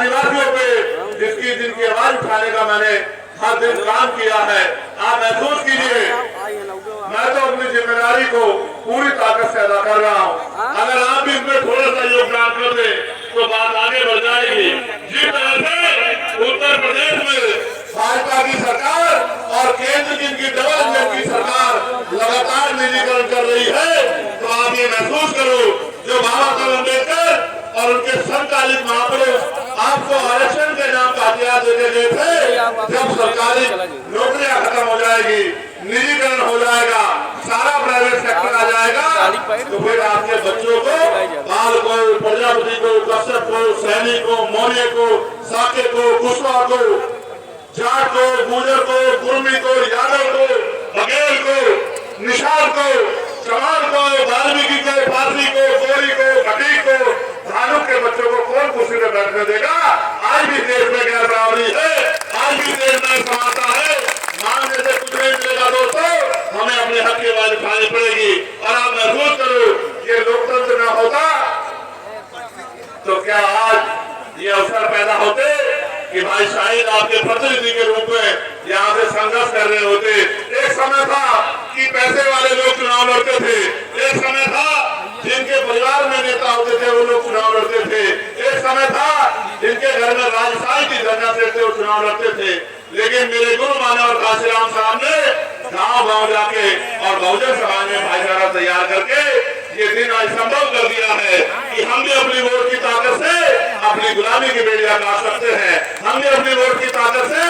आदिवासियों पे जिनकी आवाज उठाने का मैंने हर दिन काम किया है। आप महसूस कीजिए, मैं तो अपनी जिम्मेदारी को पूरी ताकत से अदा कर रहा हूँ। अगर आप भी इसमें थोड़ा सा योगदान कर दे तो बात आगे बढ़ जाएगी। जिस तरह से उत्तर प्रदेश में भाजपा की सरकार और केंद्र की इनकी डबल इंजन की सरकार लगातार निजीकरण कर रही है, तो आप ये महसूस करो, जो बाबा साहब अम्बेडकर और उनके समकालीन महापुरुष आपको आरक्षण के नाम का हथियार देते गए थे, जब सरकारी नौकरियां खत्म हो जाएगी, निजीकरण हो जाएगा, सारा प्राइवेट सेक्टर आ जाएगा, तो फिर आपके बच्चों को, बाल को, प्रजापति को, कश्यप को, सैनी को, मौर्य को, साके को, कुशवाहा को, जाट को, गुर्जर को, कुर्मी को, यादव को, बघेल को, निषाद को, चौहान को, वाल्मीकि को, पारसी को, गोरी को, खटीक को, धानुक के बच्चों को कौन कुर्सी में बैठने देगा? आज भी देश में गैर बराबरी है, आज भी देश में समानता है। मांगने से कुछ नहीं मिलेगा दोस्तों, हमें अपने हक की आवाज उठानी पड़ेगी। और आप महसूस करो, ये लोकतंत्र न होता तो क्या आज ये अवसर पैदा होते कि भाई शाहिद आपके प्रतिनिधि के रूप में यहाँ से संघर्ष कर रहे होते। एक समय था कि पैसे वाले लोग चुनाव लड़ते थे, एक समय था जिनके परिवार में नेता होते थे वो लोग चुनाव लड़ते थे, एक समय था जिनके घर में राजशाही की धरना सेठ थे वो चुनाव लड़ते थे। लेकिन मेरे गुरु मानव काशीराम साहब ने गांव गांव जाके और बहुजन समाज में भाईचारा तैयार करके ये दिन आज संभव कर दिया है कि हम भी अपनी वोट की ताकत से अपनी गुलामी की बेड़ियां काट सकते हैं, हम भी अपनी वोट की ताकत से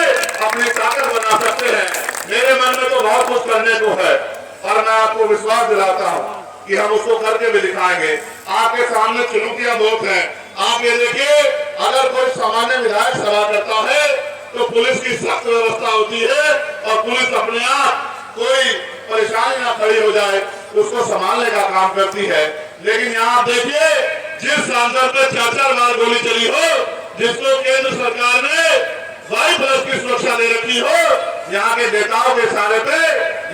अपनी ताकत बना सकते हैं। मेरे मन में तो बहुत कुछ करने को है और मैं आपको विश्वास दिलाता हूँ कि हम उसको करके भी दिखाएंगे। आपके सामने चुनौतियां बहुत हैं। आप ये देखिए, अगर कोई सामान्य विधायक सभा करता है तो पुलिस की सख्त व्यवस्था होती है और पुलिस अपने आप कोई परेशानी ना खड़ी हो जाए उसको संभालने का काम करती है। लेकिन यहाँ आप देखिए, जिस सांसद पे 4-4 बार गोली चली हो, जिसको केंद्र सरकार ने वायु पुलिस की सुरक्षा दे रखी हो, यहाँ के नेताओं के इशारे पे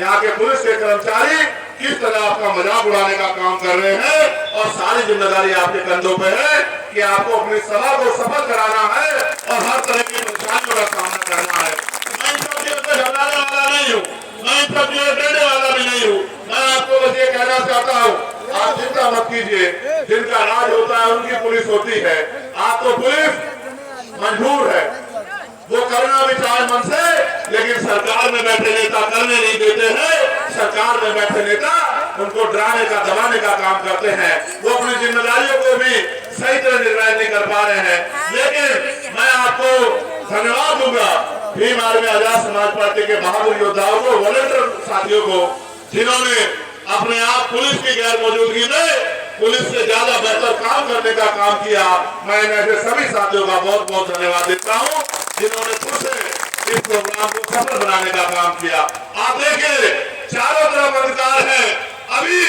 यहाँ के पुलिस के कर्मचारी किस तरह आपका मजाक उड़ाने का काम कर रहे हैं और सारी जिम्मेदारी आपके कंधों पे है कि आपको अपनी सभा को सफल कराना है और हर तरह की परेशानियों का सामना करना है। मैं इन सब चीजों से घबराने वाला नहीं हूँ, मैं इन सब चीजों डरने वाला भी नहीं हूँ। मैं आपको बस ये कहना चाहता हूँ, आप चिंता मत कीजिए, जिनका राज होता है उनकी पुलिस होती है। आपको पुलिस मंजूर है, वो करना भी चाहे मन से, लेकिन सरकार में बैठे नेता करने नहीं देते हैं। सरकार में बैठे नेता उनको डराने का, दबाने का काम करते हैं। वो अपनी जिम्मेदारियों को भी सही तरह निर्वहन नहीं कर पा रहे हैं। लेकिन मैं आपको धन्यवाद दूंगा भीम आर्मी आजाद समाज पार्टी के बहादुर योद्धाओं को, वॉलंटियर साथियों को, जिन्होंने अपने आप पुलिस की गैर मौजूदगी में पुलिस से ज्यादा बेहतर काम करने का काम किया। मैं ऐसे सभी साथियों का बहुत बहुत धन्यवाद देता हूँ जिन्होंने खुद से इस प्रोग्राम को सफल बनाने का काम किया। आप देखिए, चारों तरफ अंधकार है। अभी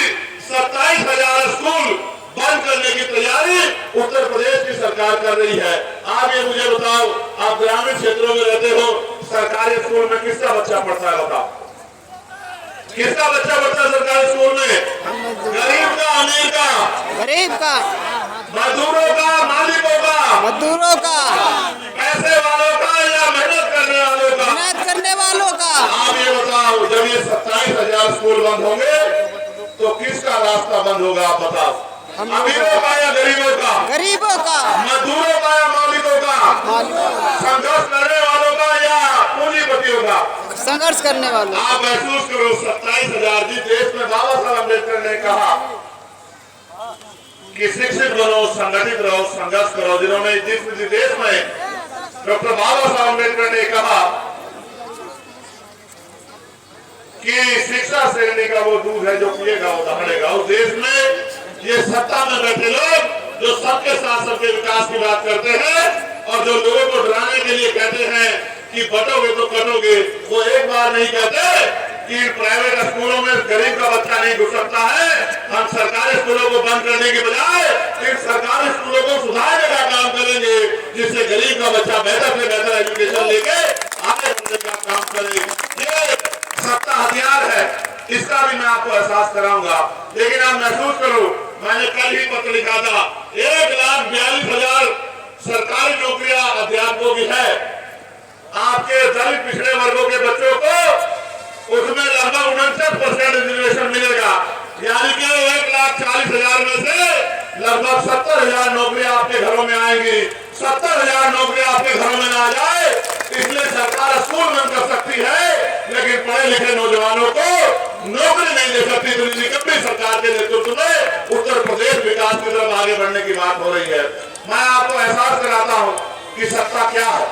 27,000 स्कूल बंद करने की तैयारी उत्तर प्रदेश की सरकार कर रही है। आप ये मुझे बताओ, आप ग्रामीण क्षेत्रों में रहते हो, सरकारी स्कूल में किसका बच्चा पढ़ता है? बताओ, किसका बच्चा पढ़ता है सरकारी स्कूल में? गरीब का, अमीर का? गरीब का, मजदूरों का, मालिकों का? मजदूरों का, पैसे वालों का या मेहनत करने वालों का? मेहनत करने वालों का। आप ये बताओ, जब ये 27,000 स्कूल बंद होंगे तो किसका रास्ता बंद होगा? आप बताओ, अमीरों का या गरीबों का? गरीबों का, मजदूरों का या मालिकों का? संघर्ष करने वालों का या पूंजीपतियों का? संघर्ष करने वालों। आप महसूस करो, 27,000 जी देश में बाबा साहब अम्बेडकर ने कहा कि शिक्षित बनो, संगठित रहो, संघर्ष करो। जिन्होंने जिस देश में डॉक्टर बाबा साहब अम्बेडकर ने कहा कि शिक्षा श्रेणी का वो दूध है जो पिएगा वो दहाड़ेगा, उस देश में ये सत्ता में बैठे लोग जो सबके साथ सबके विकास की बात करते हैं और जो लोगों को डराने के लिए कहते हैं कि बटोगे तो कटोगे, वो एक बार नहीं कहते कि प्राइवेट स्कूलों में गरीब का बच्चा नहीं घुस सकता है। हम सरकारी स्कूलों को बंद करने के बजाय इन सरकारी स्कूलों को सुधारने का काम करेंगे, जिससे गरीब का बच्चा बेहतर से बेहतर एजुकेशन लेके आगे बढ़ने का काम करे। ये सत्ता हथियार है, इसका भी मैं आपको एहसास कराऊंगा। लेकिन आप महसूस करो, मैंने कल ही पत्र लिखा था, 1,42,000 सरकारी नौकरियां अध्यापकों की है। आपके दलित पिछड़े वर्गों के बच्चों को उसमें लगभग 69% रिजर्वेशन मिलेगा, यानी कि 1,40,000 में से लगभग 70,000 नौकरियां आपके घरों में आएंगी। 70,000 नौकरियां आपके घरों में ना जाए इसलिए सरकार स्कूल बंद कर सकती है, लेकिन पढ़े लिखे नौजवानों को नौकरी नहीं दे सकती। तो निकम्मी सरकार के नेतृत्व में उत्तर प्रदेश विकास की तरफ आगे बढ़ने की बात हो रही है। मैं आपको एहसास कराता हूं कि सत्ता क्या है।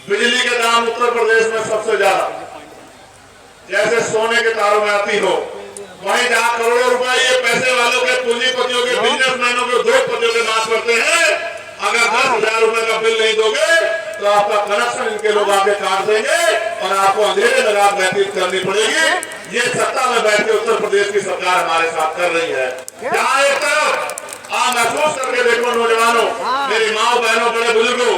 बिजली के दाम उत्तर प्रदेश में सबसे ज्यादा, जैसे सोने के तारों में आती हो, वहीं जहां करोड़ों रुपए ये पैसे वालों के, पूंजीपतियों के, बिजनेसमैनों के, उद्योगपतियों के माफ करते हैं। अगर 10,000 रुपए का बिल नहीं दोगे तो आपका कनेक्शन इनके लोग आके काट देंगे और आपको अंधेरे में रात व्यतीत करनी पड़ेगी। ये सत्ता में बैठ के उत्तर प्रदेश की सरकार हमारे साथ कर रही है। जहाँ एक तरफ आप महसूस करके देखो नौजवानों, मेरी माँ बहनों, बड़े बुजुर्गों,